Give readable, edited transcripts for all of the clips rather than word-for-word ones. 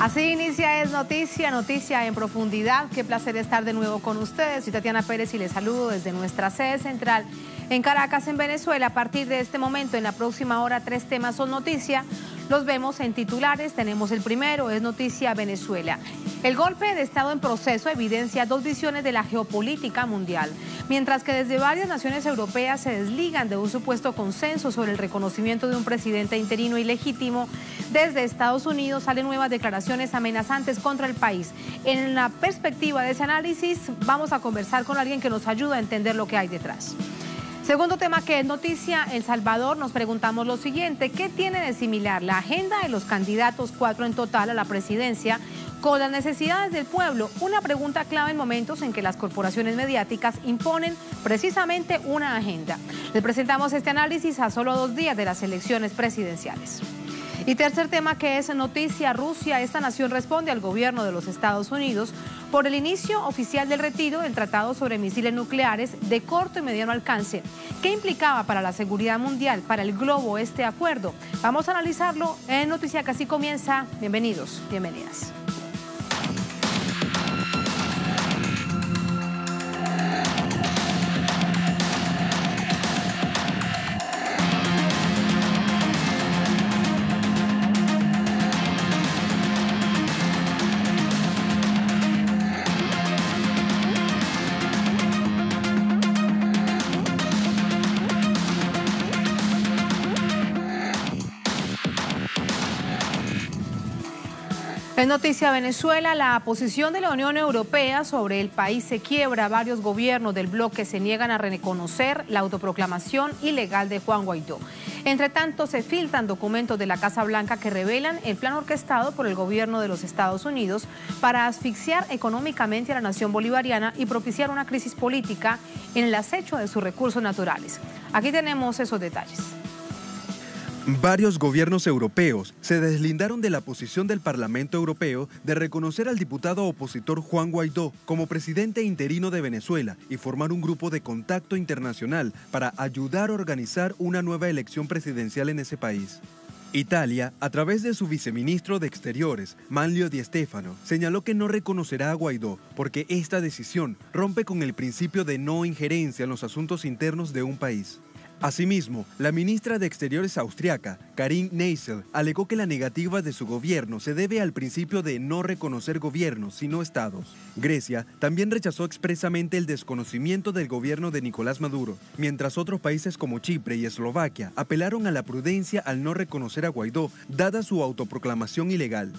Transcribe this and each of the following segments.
Así inicia Es Noticia, noticia en profundidad. Qué placer estar de nuevo con ustedes. Soy Tatiana Pérez y les saludo desde nuestra sede central en Caracas, en Venezuela. A partir de este momento, en la próxima hora, 3 temas son noticia. Los vemos en titulares. Tenemos el primero, Es Noticia Venezuela. El golpe de Estado en proceso evidencia 2 visiones de la geopolítica mundial. Mientras que desde varias naciones europeas se desligan de un supuesto consenso sobre el reconocimiento de un presidente interino ilegítimo, desde Estados Unidos salen nuevas declaraciones amenazantes contra el país. En la perspectiva de ese análisis, vamos a conversar con alguien que nos ayuda a entender lo que hay detrás. Segundo tema que es noticia, El Salvador. Nos preguntamos lo siguiente: ¿qué tiene de similar la agenda de los candidatos, 4 en total, a la presidencia, con las necesidades del pueblo? Una pregunta clave en momentos en que las corporaciones mediáticas imponen precisamente una agenda. Les presentamos este análisis a solo 2 días de las elecciones presidenciales. Y tercer tema que es noticia, Rusia. Esta nación responde al gobierno de los Estados Unidos por el inicio oficial del retiro del Tratado sobre Misiles Nucleares de corto y mediano alcance. ¿Qué implicaba para la seguridad mundial, para el globo, este acuerdo? Vamos a analizarlo en Noticia que así comienza. Bienvenidos, bienvenidas. En Noticia Venezuela, la posición de la Unión Europea sobre el país se quiebra. Varios gobiernos del bloque se niegan a reconocer la autoproclamación ilegal de Juan Guaidó. Entre tanto, se filtran documentos de la Casa Blanca que revelan el plan orquestado por el gobierno de los Estados Unidos para asfixiar económicamente a la nación bolivariana y propiciar una crisis política en el acecho de sus recursos naturales. Aquí tenemos esos detalles. Varios gobiernos europeos se deslindaron de la posición del Parlamento Europeo de reconocer al diputado opositor Juan Guaidó como presidente interino de Venezuela y formar un grupo de contacto internacional para ayudar a organizar una nueva elección presidencial en ese país. Italia, a través de su viceministro de Exteriores, Manlio Di Stefano, señaló que no reconocerá a Guaidó porque esta decisión rompe con el principio de no injerencia en los asuntos internos de un país. Asimismo, la ministra de Exteriores austriaca, Karin Neissel, alegó que la negativa de su gobierno se debe al principio de no reconocer gobiernos, sino estados. Grecia también rechazó expresamente el desconocimiento del gobierno de Nicolás Maduro, mientras otros países como Chipre y Eslovaquia apelaron a la prudencia al no reconocer a Guaidó, dada su autoproclamación ilegal.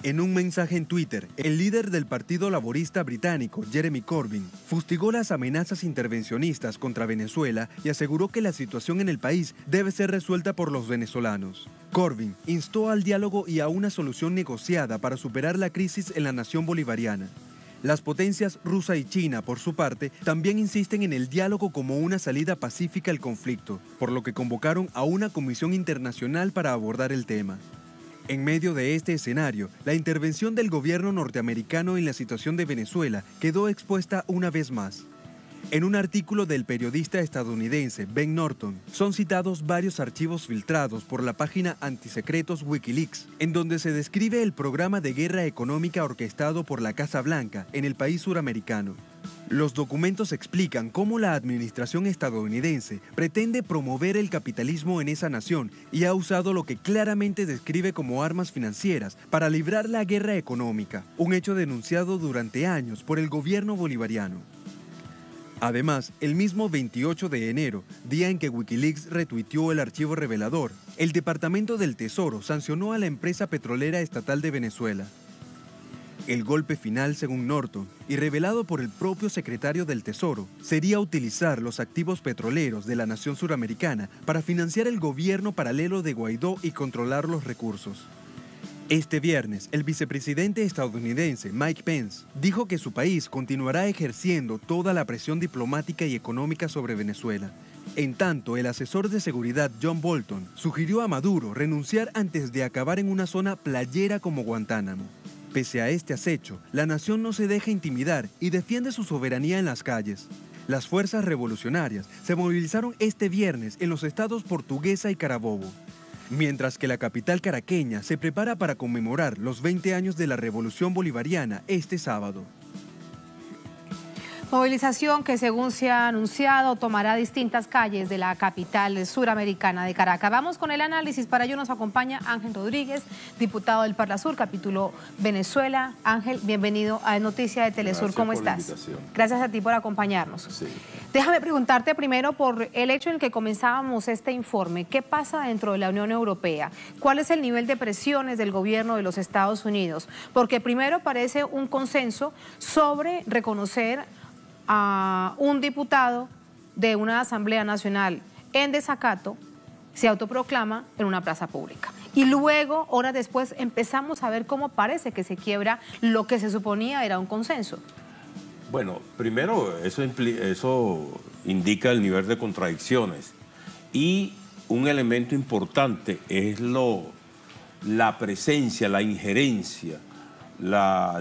En un mensaje en Twitter, el líder del Partido Laborista británico, Jeremy Corbyn, fustigó las amenazas intervencionistas contra Venezuela y aseguró que la situación en el país debe ser resuelta por los venezolanos. Corbyn instó al diálogo y a una solución negociada para superar la crisis en la nación bolivariana. Las potencias rusa y China, por su parte, también insisten en el diálogo como una salida pacífica al conflicto, por lo que convocaron a una comisión internacional para abordar el tema. En medio de este escenario, la intervención del gobierno norteamericano en la situación de Venezuela quedó expuesta una vez más. En un artículo del periodista estadounidense Ben Norton, son citados varios archivos filtrados por la página antisecretos Wikileaks, en donde se describe el programa de guerra económica orquestado por la Casa Blanca en el país suramericano. Los documentos explican cómo la administración estadounidense pretende promover el capitalismo en esa nación y ha usado lo que claramente describe como armas financieras para librar la guerra económica, un hecho denunciado durante años por el gobierno bolivariano. Además, el mismo 28 de enero, día en que Wikileaks retuiteó el archivo revelador, el Departamento del Tesoro sancionó a la empresa petrolera estatal de Venezuela. El golpe final, según Norton, y revelado por el propio secretario del Tesoro, sería utilizar los activos petroleros de la nación suramericana para financiar el gobierno paralelo de Guaidó y controlar los recursos. Este viernes, el vicepresidente estadounidense Mike Pence dijo que su país continuará ejerciendo toda la presión diplomática y económica sobre Venezuela. En tanto, el asesor de seguridad John Bolton sugirió a Maduro renunciar antes de acabar en una zona playera como Guantánamo. Pese a este acecho, la nación no se deja intimidar y defiende su soberanía en las calles. Las fuerzas revolucionarias se movilizaron este viernes en los estados Portuguesa y Carabobo. mientras que la capital caraqueña se prepara para conmemorar los 20 años de la Revolución Bolivariana este sábado. Movilización que, según se ha anunciado, tomará distintas calles de la capital suramericana de Caracas. Vamos con el análisis. Para ello nos acompaña Ángel Rodríguez, diputado del Parlasur, capítulo Venezuela. Ángel, bienvenido a Noticia de Telesur. ¿Cómo estás? Gracias a ti por acompañarnos. Sí. Déjame preguntarte primero por el hecho en el que comenzábamos este informe. ¿Qué pasa dentro de la Unión Europea? ¿Cuál es el nivel de presiones del gobierno de los Estados Unidos? Porque primero parece un consenso sobre reconocer a un diputado de una Asamblea Nacional en desacato, se autoproclama en una plaza pública. Y luego, horas después, empezamos a ver cómo parece que se quiebra lo que se suponía era un consenso. Bueno, primero, eso indica el nivel de contradicciones. Y un elemento importante es la presencia, la injerencia,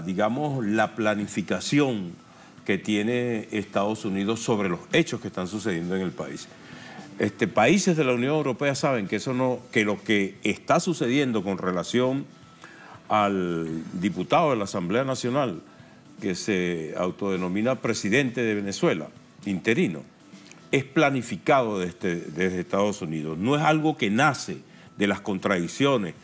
digamos, la planificación que tiene Estados Unidos sobre los hechos que están sucediendo en el país. Países de la Unión Europea saben que lo que está sucediendo con relación al diputado de la Asamblea Nacional, que se autodenomina presidente de Venezuela, interino, es planificado desde Estados Unidos. No es algo que nace de las contradicciones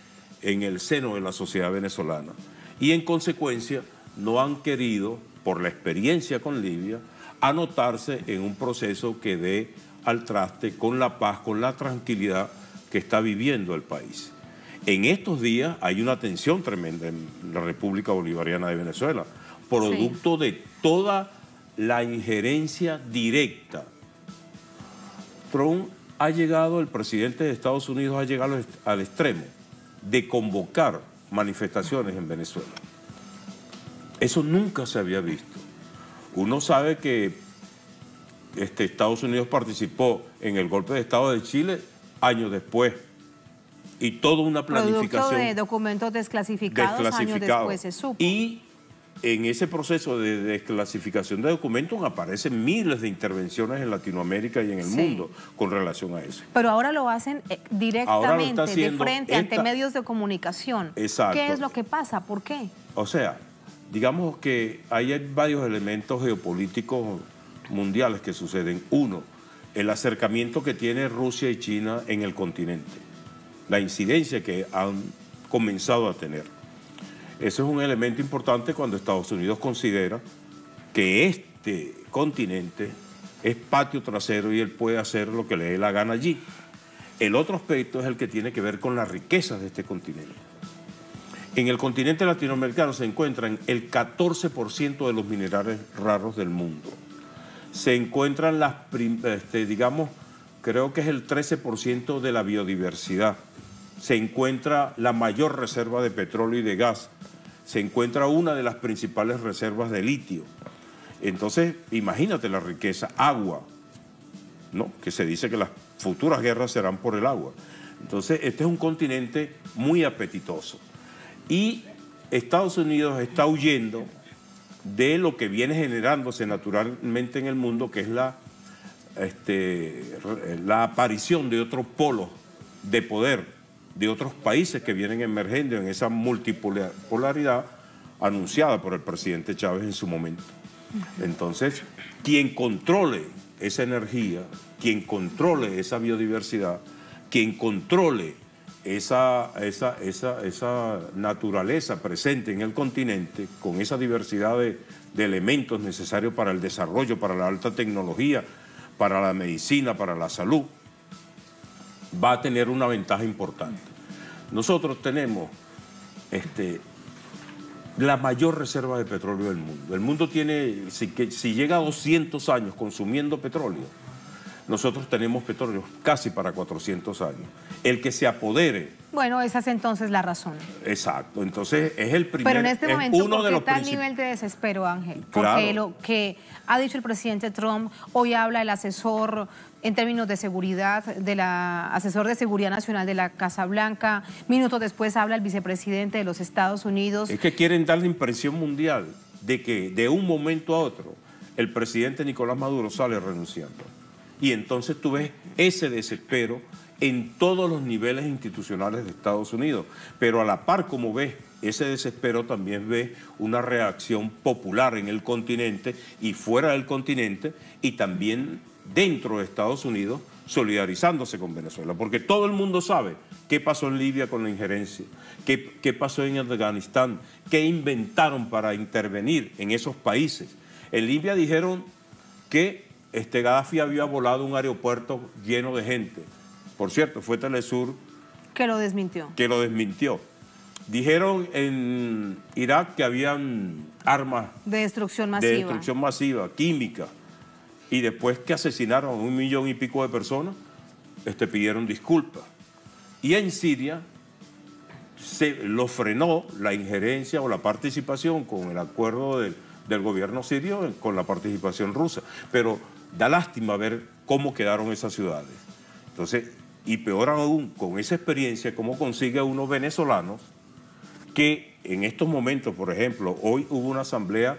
en el seno de la sociedad venezolana. Y en consecuencia no han querido, por la experiencia con Libia, anotarse en un proceso que dé al traste con la paz, con la tranquilidad que está viviendo el país. En estos días hay una tensión tremenda en la República Bolivariana de Venezuela, producto de toda la injerencia directa. El presidente de Estados Unidos ha llegado al extremo de convocar manifestaciones en Venezuela. Eso nunca se había visto. Uno sabe que Estados Unidos participó en el golpe de Estado de Chile años después y toda una planificación. Producto de documentos desclasificados, años después se supo. Y en ese proceso de desclasificación de documentos aparecen miles de intervenciones en Latinoamérica y en el mundo con relación a eso. Pero ahora lo hacen directamente, de frente, ante medios de comunicación. Exacto. ¿Qué es lo que pasa? ¿Por qué? O sea, digamos que hay varios elementos geopolíticos mundiales que suceden. Uno, el acercamiento que tiene Rusia y China en el continente, la incidencia que han comenzado a tener. Eso es un elemento importante cuando Estados Unidos considera que este continente es patio trasero y él puede hacer lo que le dé la gana allí. El otro aspecto es el que tiene que ver con las riquezas de este continente. En el continente latinoamericano se encuentran el 14% de los minerales raros del mundo. Se encuentran digamos, creo que es el 13% de la biodiversidad. Se encuentra la mayor reserva de petróleo y de gas. Se encuentra una de las principales reservas de litio. Entonces, imagínate la riqueza. Agua, ¿no? Que se dice que las futuras guerras serán por el agua. Entonces, este es un continente muy apetitoso. Y Estados Unidos está huyendo de lo que viene generándose naturalmente en el mundo, que es la aparición de otros polos de poder, de otros países que vienen emergiendo en esa multipolaridad anunciada por el presidente Chávez en su momento. Entonces, quien controle esa energía, quien controle esa biodiversidad, quien controle esa naturaleza presente en el continente, con esa diversidad de elementos necesarios para el desarrollo, para la alta tecnología, para la medicina, para la salud, va a tener una ventaja importante. Nosotros tenemos la mayor reserva de petróleo del mundo. El mundo tiene, si llega a 200 años consumiendo petróleo, nosotros tenemos petróleo casi para 400 años. El que se apodere... Bueno, esa es entonces la razón. Exacto. Entonces, es el primer... Pero en este momento, ¿por qué tal nivel de desespero, Ángel? Claro. Porque lo que ha dicho el presidente Trump, hoy habla el asesor en términos de seguridad, asesor de seguridad nacional de la Casa Blanca, minutos después habla el vicepresidente de los Estados Unidos. Es que quieren dar la impresión mundial de que de un momento a otro el presidente Nicolás Maduro sale renunciando. Y entonces tú ves ese desespero en todos los niveles institucionales de Estados Unidos. Pero a la par como ves ese desespero, también ves una reacción popular en el continente y fuera del continente, y también dentro de Estados Unidos, solidarizándose con Venezuela. Porque todo el mundo sabe qué pasó en Libia con la injerencia, qué pasó en Afganistán, qué inventaron para intervenir en esos países. En Libia dijeron que Gaddafi había volado un aeropuerto lleno de gente. Por cierto, fue Telesur que lo desmintió. Dijeron en Irak que habían armas de destrucción masiva, química, y después que asesinaron a 1 millón y pico de personas, pidieron disculpas. Y en Siria se lo frenó la injerencia o la participación con el acuerdo del gobierno sirio con la participación rusa. Pero da lástima ver cómo quedaron esas ciudades. Entonces, y peor aún, con esa experiencia, cómo consigue unos venezolanos que en estos momentos, por ejemplo, hoy hubo una asamblea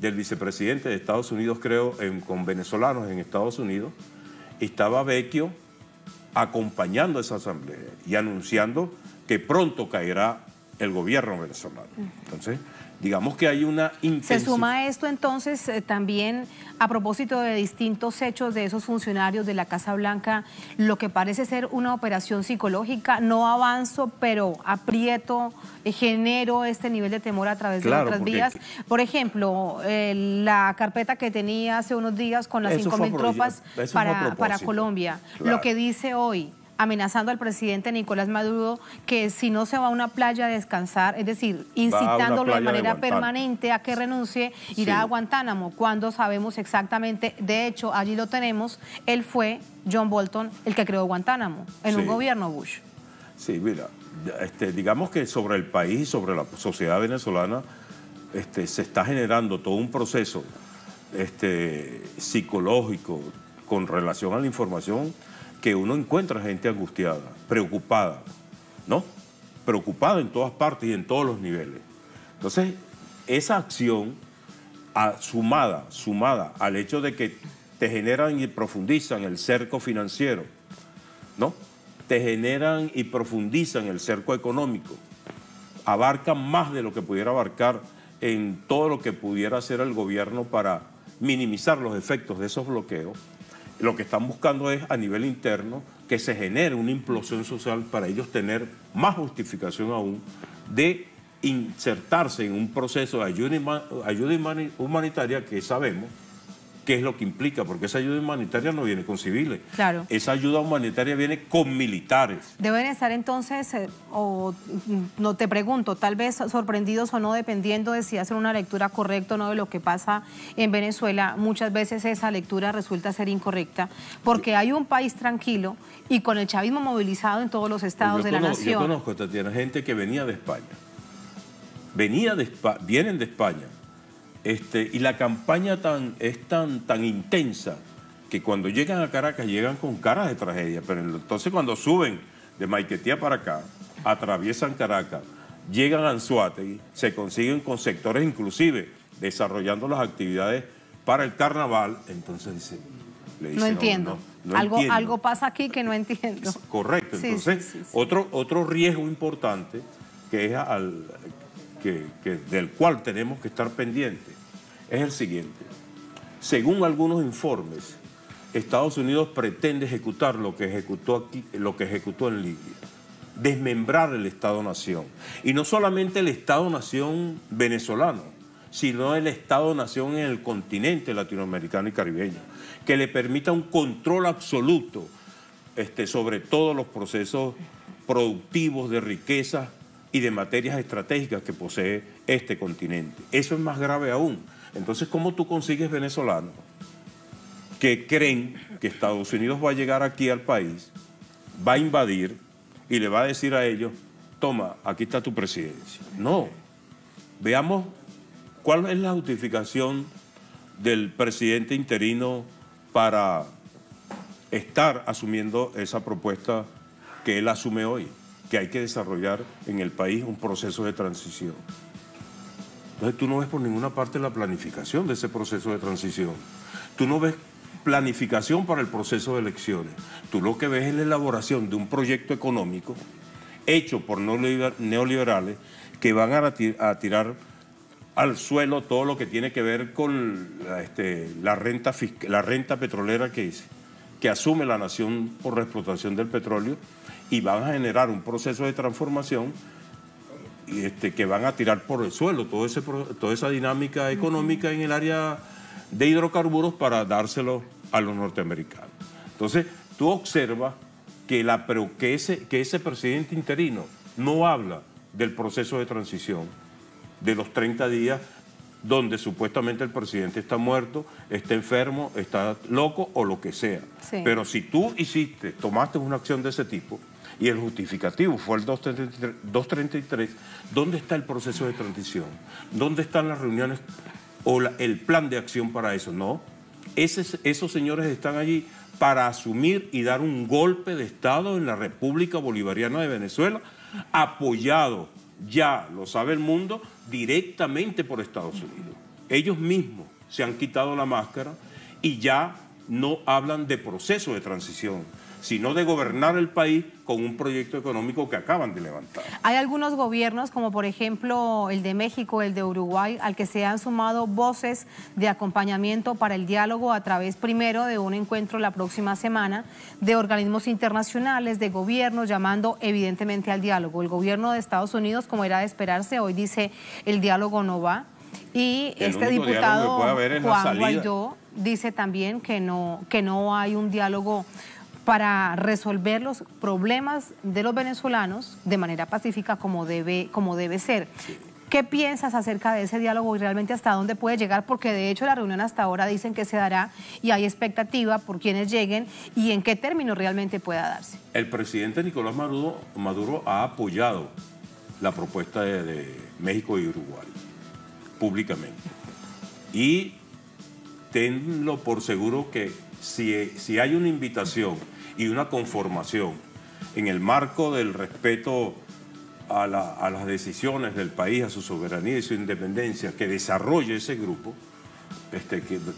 del vicepresidente de Estados Unidos, creo, con venezolanos en Estados Unidos. Estaba Vecchio acompañando esa asamblea y anunciando que pronto caerá el gobierno venezolano. Entonces, digamos que hay una intensidad. Se suma esto entonces también a propósito de distintos hechos de esos funcionarios de la Casa Blanca, lo que parece ser una operación psicológica, no avanzo, pero aprieto, genero este nivel de temor a través de otras vías. Por ejemplo, la carpeta que tenía hace unos días con las 5.000 tropas para Colombia, lo que dice hoy, amenazando al presidente Nicolás Maduro que si no se va a una playa a descansar, es decir, incitándolo de manera permanente a que renuncie, irá a Guantánamo, cuando sabemos exactamente, de hecho, allí lo tenemos, él fue, John Bolton, el que creó Guantánamo, en un gobierno Bush. Sí, mira, digamos que sobre el país y sobre la sociedad venezolana se está generando todo un proceso psicológico con relación a la información, que uno encuentra gente angustiada, preocupada, ¿no? Preocupada en todas partes y en todos los niveles. Entonces, esa acción, sumada al hecho de que te generan y profundizan el cerco financiero, ¿no? Te generan y profundizan el cerco económico, abarcan más de lo que pudiera abarcar en todo lo que pudiera hacer el gobierno para minimizar los efectos de esos bloqueos. Lo que están buscando es, a nivel interno, que se genere una implosión social para ellos tener más justificación aún de insertarse en un proceso de ayuda humanitaria que sabemos qué es lo que implica, porque esa ayuda humanitaria no viene con civiles. Claro. Esa ayuda humanitaria viene con militares. Deben estar entonces, o no te pregunto, tal vez sorprendidos o no, dependiendo de si hacen una lectura correcta o no de lo que pasa en Venezuela. Muchas veces esa lectura resulta ser incorrecta, porque hay un país tranquilo y con el chavismo movilizado en todos los estados de la nación. Yo conozco, Tatiana, gente que venía de España. Vienen de España. Y la campaña es tan intensa que cuando llegan a Caracas llegan con caras de tragedia, pero entonces cuando suben de Maiquetía para acá, atraviesan Caracas, llegan a Anzoátegui, se consiguen con sectores inclusive desarrollando las actividades para el carnaval, entonces dicen, no entiendo. Algo pasa aquí que no entiendo. Correcto, entonces sí. Otro riesgo importante que es del cual tenemos que estar pendientes es el siguiente. Según algunos informes, Estados Unidos pretende ejecutar lo que ejecutó en Libia, desmembrar el Estado-Nación. Y no solamente el Estado-Nación venezolano, sino el Estado-Nación en el continente latinoamericano y caribeño, que le permita un control absoluto sobre todos los procesos productivos de riqueza y de materias estratégicas que posee este continente. Eso es más grave aún. Entonces, ¿cómo tú consigues venezolanos que creen que Estados Unidos va a llegar aquí al país, va a invadir y le va a decir a ellos, toma, aquí está tu presidencia? No. Veamos cuál es la justificación del presidente interino para estar asumiendo esa propuesta que él asume hoy, que hay que desarrollar en el país un proceso de transición. Entonces tú no ves por ninguna parte la planificación de ese proceso de transición. Tú no ves planificación para el proceso de elecciones. Tú lo que ves es la elaboración de un proyecto económico hecho por neoliberales que van a tirar al suelo todo lo que tiene que ver con la renta petrolera que asume la nación por la explotación del petróleo, y van a generar un proceso de transformación que van a tirar por el suelo toda esa dinámica económica en el área de hidrocarburos para dárselo a los norteamericanos. Entonces, tú observas que ese presidente interino no habla del proceso de transición, de los 30 días donde supuestamente el presidente está muerto, está enfermo, está loco o lo que sea. Sí. Pero si tú tomaste una acción de ese tipo y el justificativo fue el 233, ¿dónde está el proceso de transición? ¿Dónde están las reuniones o el plan de acción para eso? No, esos señores están allí para asumir y dar un golpe de Estado en la República Bolivariana de Venezuela, apoyado, ya lo sabe el mundo, directamente por Estados Unidos. Ellos mismos se han quitado la máscara y ya no hablan de proceso de transición, sino de gobernar el país con un proyecto económico que acaban de levantar. Hay algunos gobiernos, como por ejemplo el de México, el de Uruguay, al que se han sumado voces de acompañamiento para el diálogo a través primero de un encuentro la próxima semana, de organismos internacionales, de gobiernos, llamando evidentemente al diálogo. El gobierno de Estados Unidos, como era de esperarse, hoy dice el diálogo no va. Y este diputado Juan Guaidó dice también que no hay un diálogo para resolver los problemas de los venezolanos de manera pacífica como debe ser. Sí. ¿Qué piensas acerca de ese diálogo y realmente hasta dónde puede llegar? Porque de hecho la reunión hasta ahora dicen que se dará y hay expectativa por quienes lleguen y en qué términos realmente pueda darse. El presidente Nicolás Maduro ha apoyado la propuesta de México y Uruguay públicamente. Y tenlo por seguro que si hay una invitación y una conformación en el marco del respeto a las decisiones del país, a su soberanía y su independencia, que desarrolle ese grupo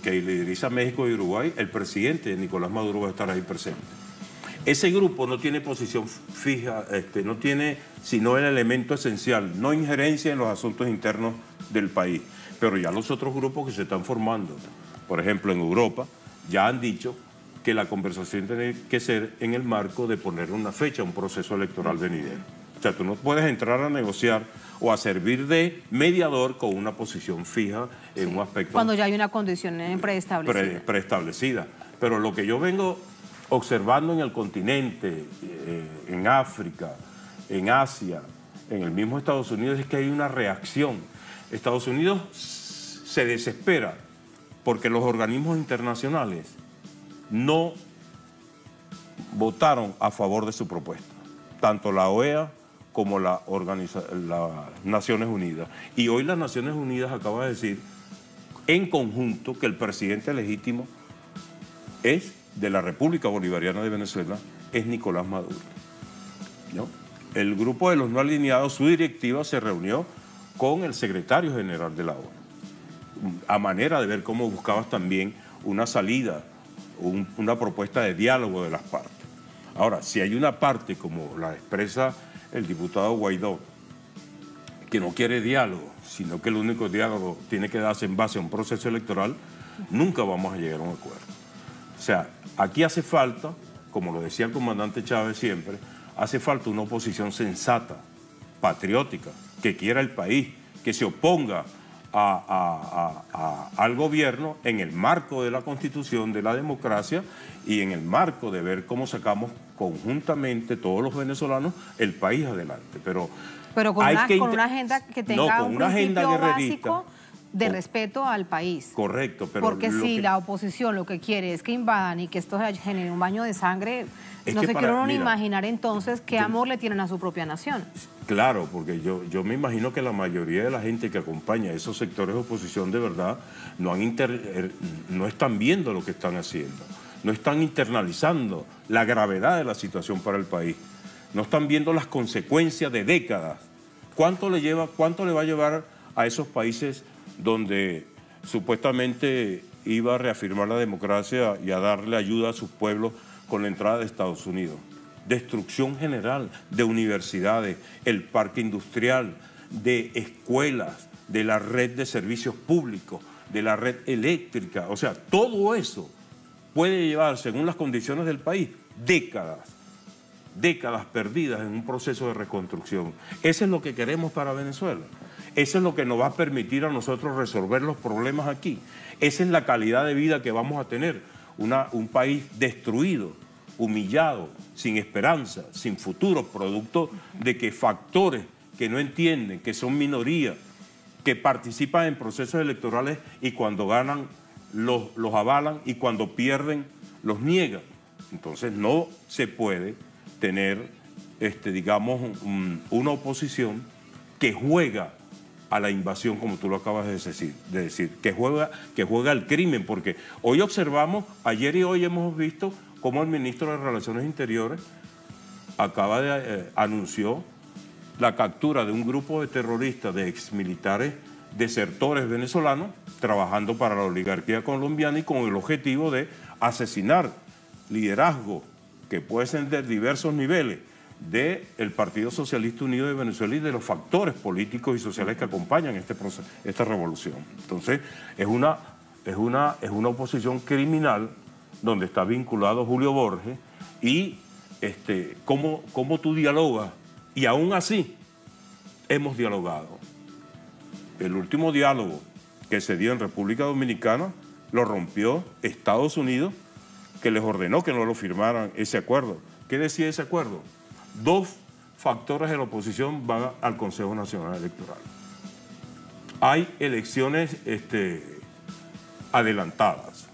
que lideriza México y Uruguay, el presidente Nicolás Maduro va a estar ahí presente. Ese grupo no tiene posición fija, no tiene sino el elemento esencial, no injerencia en los asuntos internos del país, pero ya los otros grupos que se están formando, por ejemplo en Europa, ya han dicho que la conversación tiene que ser en el marco de poner una fecha a un proceso electoral venidero. O sea, tú no puedes entrar a negociar o a servir de mediador con una posición fija en un aspecto... Cuando ya hay una condición preestablecida. Preestablecida. Pero lo que yo vengo observando en el continente, en África, en Asia, en el mismo Estados Unidos, es que hay una reacción. Estados Unidos se desespera porque los organismos internacionales no votaron a favor de su propuesta, tanto la OEA como las Naciones Unidas. Y hoy las Naciones Unidas acaba de decir en conjunto que el presidente legítimo es de la República Bolivariana de Venezuela, es Nicolás Maduro, ¿no? El grupo de los no alineados, su directiva se reunió con el secretario general de la ONU, a manera de ver cómo buscabas también una salida, una propuesta de diálogo de las partes. Ahora, si hay una parte, como la expresa el diputado Guaidó, que no quiere diálogo, sino que el único diálogo tiene que darse en base a un proceso electoral, nunca vamos a llegar a un acuerdo. O sea, aquí hace falta, como lo decía el comandante Chávez siempre, hace falta una oposición sensata, patriótica, que quiera el país, que se oponga al gobierno en el marco de la Constitución, de la democracia y en el marco de ver cómo sacamos conjuntamente todos los venezolanos el país adelante. Pero con una agenda que tenga un principio básico de respeto al país. Correcto, pero... Porque si la oposición lo que quiere es que invadan y que esto genere un baño de sangre, no se quiere uno imaginar entonces qué amor le tienen a su propia nación. Claro, porque yo me imagino que la mayoría de la gente que acompaña a esos sectores de oposición de verdad no están viendo lo que están haciendo, no están internalizando la gravedad de la situación para el país, no están viendo las consecuencias de décadas. ¿Cuánto le va a llevar a esos países donde supuestamente iba a reafirmar la democracia y a darle ayuda a sus pueblos con la entrada de Estados Unidos. Destrucción general de universidades, el parque industrial, de escuelas, de la red de servicios públicos, de la red eléctrica. O sea, todo eso puede llevar, según las condiciones del país, décadas perdidas en un proceso de reconstrucción. Eso es lo que queremos para Venezuela. Eso es lo que nos va a permitir a nosotros resolver los problemas aquí. Esa es la calidad de vida que vamos a tener. Un país destruido, humillado, sin esperanza, sin futuro, producto de que factores que no entienden, que son minorías, que participan en procesos electorales y cuando ganan los avalan y cuando pierden los niegan. Entonces no se puede tener, digamos, una oposición que juega a la invasión, como tú lo acabas de decir, que juega al crimen, porque hoy observamos, ayer y hoy hemos visto cómo el ministro de Relaciones Interiores anunció la captura de un grupo de terroristas, de exmilitares desertores venezolanos, trabajando para la oligarquía colombiana y con el objetivo de asesinar liderazgo que puede ser de diversos niveles del Partido Socialista Unido de Venezuela y de los factores políticos y sociales que acompañan esta revolución. Entonces, es una oposición criminal donde está vinculado Julio Borges y cómo tú dialogas. Y aún así, hemos dialogado. El último diálogo que se dio en República Dominicana lo rompió Estados Unidos, que les ordenó que no lo firmaran ese acuerdo. ¿Qué decía ese acuerdo? 2 factores de la oposición van al Consejo Nacional Electoral. Hay elecciones adelantadas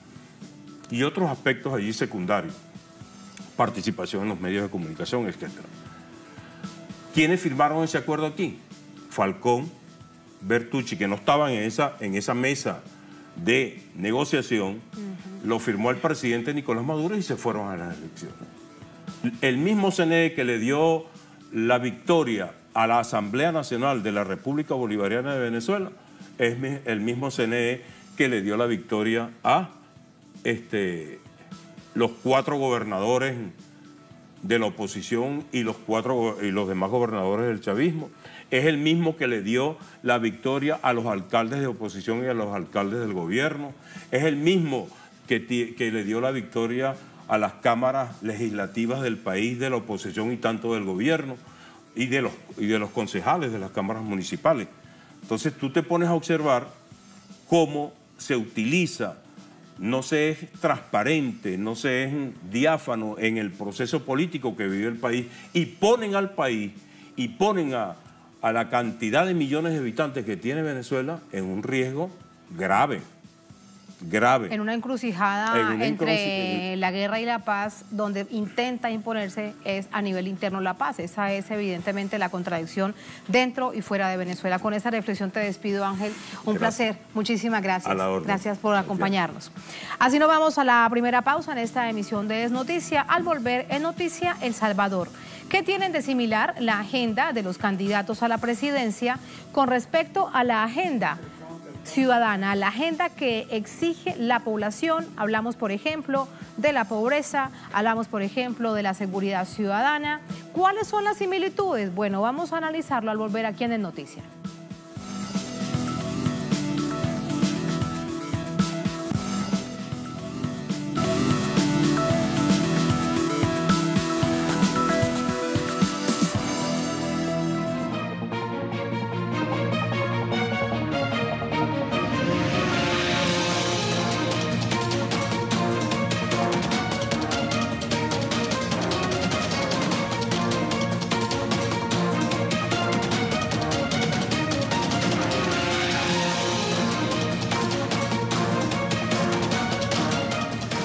y otros aspectos allí secundarios, participación en los medios de comunicación, etc. ¿Quiénes firmaron ese acuerdo aquí? Falcón, Bertucci, que no estaban en esa mesa de negociación, lo firmó el presidente Nicolás Maduro y se fueron a las elecciones. El mismo CNE que le dio la victoria a la Asamblea Nacional de la República Bolivariana de Venezuela es el mismo CNE que le dio la victoria a los 4 gobernadores de la oposición y los demás gobernadores del chavismo. Es el mismo que le dio la victoria a los alcaldes de oposición y a los alcaldes del gobierno. Es el mismo que le dio la victoria a las cámaras legislativas del país, de la oposición y tanto del gobierno, y de los concejales de las cámaras municipales. Entonces tú te pones a observar cómo se utiliza, no se es transparente, no se es diáfano en el proceso político que vive el país, y ponen al país y ponen a la cantidad de millones de habitantes que tiene Venezuela en un riesgo grave. En una encrucijada entre la guerra y la paz, donde intenta imponerse es a nivel interno la paz. Esa es evidentemente la contradicción dentro y fuera de Venezuela. Con esa reflexión te despido, Ángel. Un placer. Muchísimas gracias. A la orden. Gracias por acompañarnos. Así nos vamos a la primera pausa en esta emisión de Es Noticia. Al volver, en Noticia El Salvador. ¿Qué tienen de similar la agenda de los candidatos a la presidencia con respecto a la agenda ciudadana, la agenda que exige la población? Hablamos, por ejemplo, de la pobreza, hablamos, por ejemplo, de la seguridad ciudadana. ¿Cuáles son las similitudes? Bueno, vamos a analizarlo al volver aquí en El Noticia.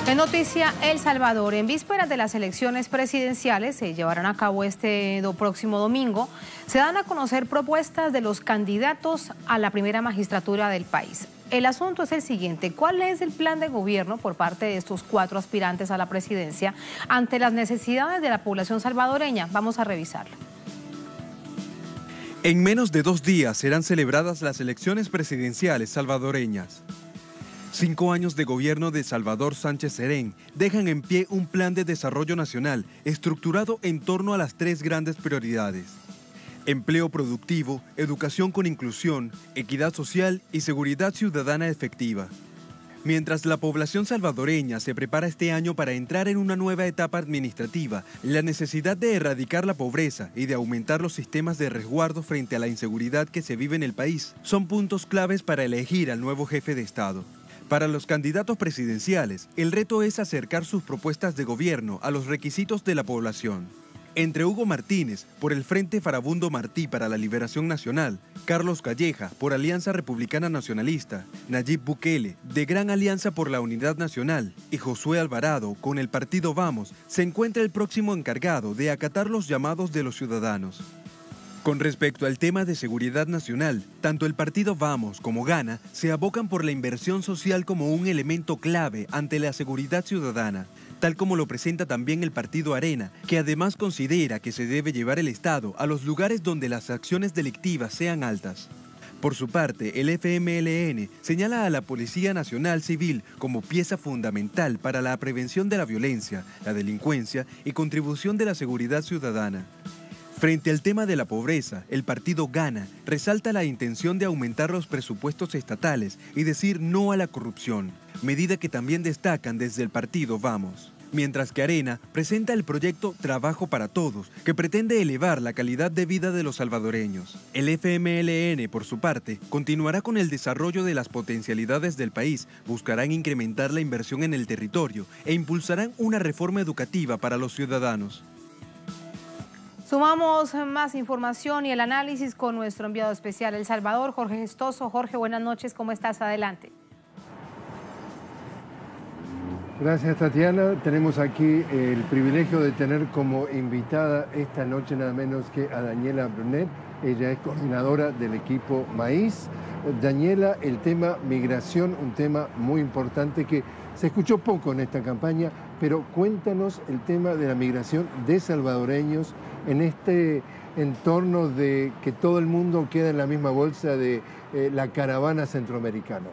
En Noticia El Salvador, en vísperas de las elecciones presidenciales, se llevarán a cabo este próximo domingo, se dan a conocer propuestas de los candidatos a la primera magistratura del país. El asunto es el siguiente: ¿cuál es el plan de gobierno por parte de estos 4 aspirantes a la presidencia ante las necesidades de la población salvadoreña? Vamos a revisarlo. En menos de 2 días serán celebradas las elecciones presidenciales salvadoreñas. 5 años de gobierno de Salvador Sánchez Serén dejan en pie un plan de desarrollo nacional estructurado en torno a las 3 grandes prioridades: empleo productivo, educación con inclusión, equidad social y seguridad ciudadana efectiva. Mientras la población salvadoreña se prepara este año para entrar en una nueva etapa administrativa, la necesidad de erradicar la pobreza y de aumentar los sistemas de resguardo frente a la inseguridad que se vive en el país son puntos claves para elegir al nuevo jefe de Estado. Para los candidatos presidenciales, el reto es acercar sus propuestas de gobierno a los requisitos de la población. Entre Hugo Martínez, por el Frente Farabundo Martí para la Liberación Nacional, Carlos Calleja, por Alianza Republicana Nacionalista, Nayib Bukele, de Gran Alianza por la Unidad Nacional, y Josué Alvarado, con el partido Vamos, se encuentra el próximo encargado de acatar los llamados de los ciudadanos. Con respecto al tema de seguridad nacional, tanto el partido Vamos como Gana se abocan por la inversión social como un elemento clave ante la seguridad ciudadana, tal como lo presenta también el partido Arena, que además considera que se debe llevar el Estado a los lugares donde las acciones delictivas sean altas. Por su parte, el FMLN señala a la Policía Nacional Civil como pieza fundamental para la prevención de la violencia, la delincuencia y contribución de la seguridad ciudadana. Frente al tema de la pobreza, el partido Gana resalta la intención de aumentar los presupuestos estatales y decir no a la corrupción, medida que también destacan desde el partido Vamos. Mientras que Arena presenta el proyecto Trabajo para Todos, que pretende elevar la calidad de vida de los salvadoreños. El FMLN, por su parte, continuará con el desarrollo de las potencialidades del país, buscarán incrementar la inversión en el territorio e impulsarán una reforma educativa para los ciudadanos. Sumamos más información y el análisis con nuestro enviado especial El Salvador, Jorge Gestoso. Jorge, buenas noches, ¿cómo estás? Adelante. Gracias, Tatiana. Tenemos aquí el privilegio de tener como invitada esta noche nada menos que a Daniela Brunet. Ella es coordinadora del equipo Maíz. Daniela, el tema migración, un tema muy importante que se escuchó poco en esta campaña, pero cuéntanos el tema de la migración de salvadoreños en este entorno de que todo el mundo queda en la misma bolsa de la caravana centroamericana.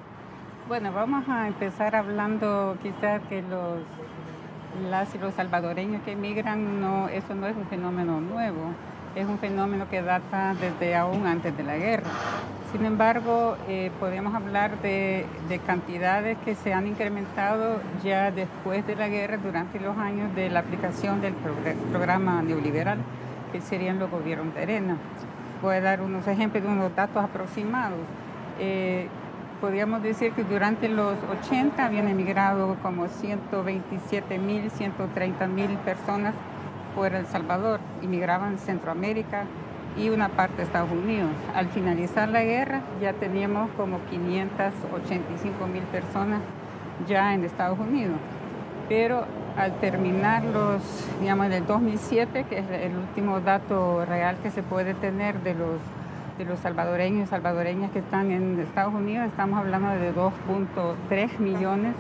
Bueno, vamos a empezar hablando quizás que las y los salvadoreños que emigran, eso no es un fenómeno nuevo, es un fenómeno que data desde aún antes de la guerra. Sin embargo, podemos hablar de cantidades que se han incrementado ya después de la guerra, durante los años de la aplicación del programa neoliberal, que serían los gobiernos de Arena. Voy a dar unos ejemplos de unos datos aproximados. Podríamos decir que durante los 80 habían emigrado como 127.000, 130.000 personas fuera de El Salvador, emigraban en Centroamérica y una parte de Estados Unidos. Al finalizar la guerra ya teníamos como 585.000 personas ya en Estados Unidos. Pero al terminar digamos, en el 2007, que es el último dato real que se puede tener de los salvadoreños y salvadoreñas que están en Estados Unidos, estamos hablando de 2.3 millones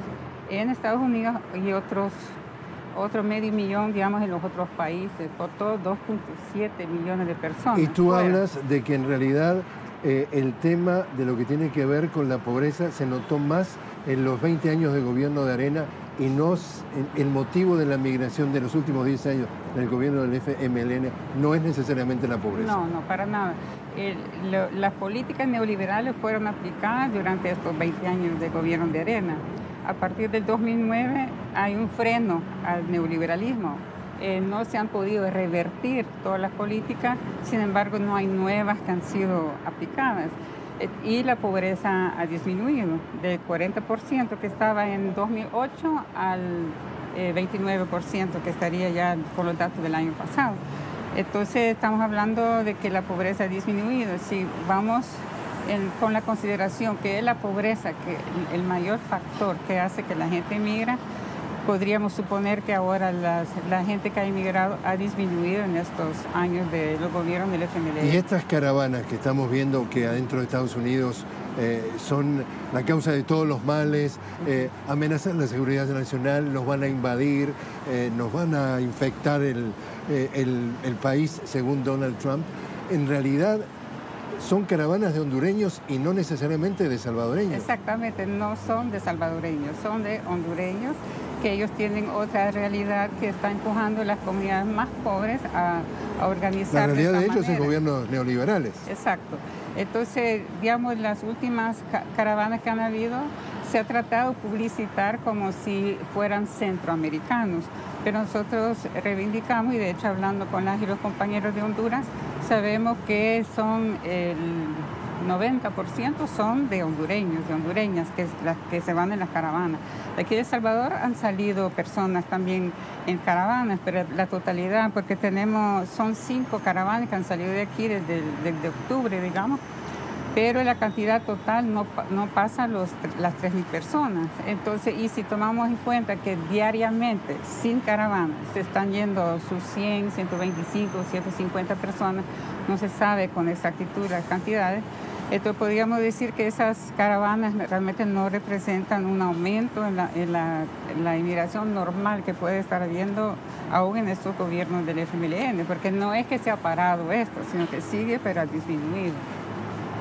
en Estados Unidos y otro medio millón, digamos, en los otros países, por todo 2.7 millones de personas. Y tú hablas de que en realidad el tema de lo que tiene que ver con la pobreza se notó más en los 20 años de gobierno de Arena y no el motivo de la migración de los últimos 10 años del gobierno del FMLN no es necesariamente la pobreza. No, para nada. Las políticas neoliberales fueron aplicadas durante estos 20 años de gobierno de Arena. A partir del 2009 hay un freno al neoliberalismo. No se han podido revertir todas las políticas, sin embargo no hay nuevas que han sido aplicadas. Y la pobreza ha disminuido del 40% que estaba en 2008 al 29% que estaría ya por los datos del año pasado. Entonces estamos hablando de que la pobreza ha disminuido. Si vamos con la consideración que es la pobreza que el mayor factor que hace que la gente emigra, podríamos suponer que ahora la gente que ha emigrado ha disminuido en estos años de los gobiernos del FMLN. Y estas caravanas que estamos viendo que adentro de Estados Unidos son la causa de todos los males, amenazan la seguridad nacional, nos van a invadir, nos van a infectar el país según Donald Trump. En realidad, son caravanas de hondureños y no necesariamente de salvadoreños. Exactamente, no son de salvadoreños, son de hondureños, que ellos tienen otra realidad que está empujando a las comunidades más pobres a organizar. La realidad de ellos manera. es gobiernos neoliberales. Exacto. Entonces, digamos, las últimas caravanas que han habido, se ha tratado de publicitar como si fueran centroamericanos, pero nosotros reivindicamos, y de hecho hablando con las y los compañeros de Honduras, sabemos que son el 90% son de hondureños, de hondureñas, que es las que se van en las caravanas. De aquí de El Salvador han salido personas también en caravanas, pero la totalidad, porque son 5 caravanas que han salido de aquí desde octubre, digamos, pero la cantidad total no pasa las 3.000 personas. Entonces, y si tomamos en cuenta que diariamente, sin caravanas, se están yendo sus 100, 125, 150 personas, no se sabe con exactitud las cantidades, entonces podríamos decir que esas caravanas realmente no representan un aumento en la inmigración normal que puede estar habiendo aún en estos gobiernos del FMLN, porque no es que se ha parado esto, sino que sigue, pero ha disminuido.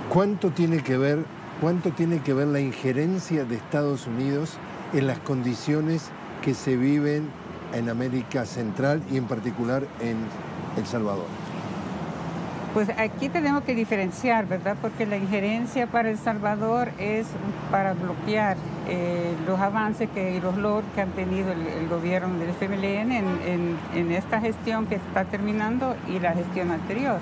¿Cuánto tiene que ver la injerencia de Estados Unidos en las condiciones que se viven en América Central y en particular en El Salvador? Pues aquí tenemos que diferenciar, ¿verdad? Porque la injerencia para El Salvador es para bloquear los avances y los logros que han tenido el gobierno del FMLN en esta gestión que está terminando y la gestión anterior.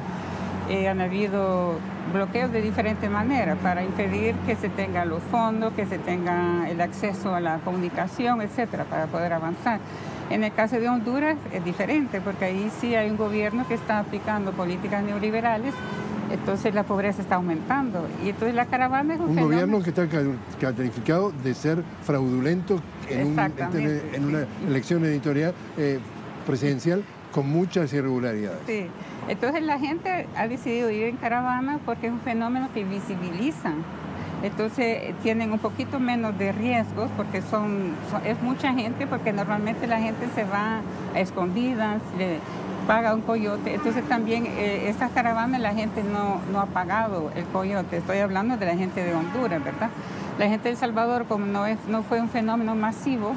Han habido bloqueos de diferentes maneras para impedir que se tengan los fondos, que se tenga el acceso a la comunicación, etcétera, para poder avanzar. En el caso de Honduras es diferente, porque ahí sí hay un gobierno que está aplicando políticas neoliberales, entonces la pobreza está aumentando. Y entonces la caravana es un gobierno que está calificado de ser fraudulento en una elección editorial presidencial con muchas irregularidades. Sí, entonces la gente ha decidido ir en caravana porque es un fenómeno que visibilizan. Entonces tienen un poquito menos de riesgos porque es mucha gente, porque normalmente la gente se va a escondidas, le paga un coyote. Entonces también estas caravanas la gente no ha pagado el coyote. Estoy hablando de la gente de Honduras, ¿verdad? La gente de El Salvador, como no fue un fenómeno masivo,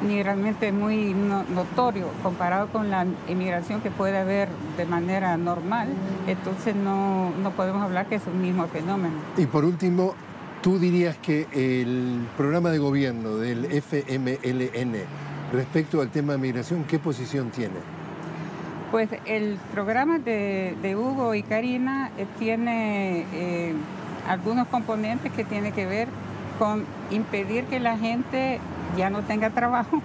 ni realmente muy notorio comparado con la inmigración que puede haber de manera normal, entonces no podemos hablar que es un mismo fenómeno. Y por último, ¿tú dirías que el programa de gobierno del FMLN respecto al tema de migración, qué posición tiene? Pues el programa de Hugo y Karina tiene algunos componentes que tienen que ver con impedir que la gente ya no tenga trabajo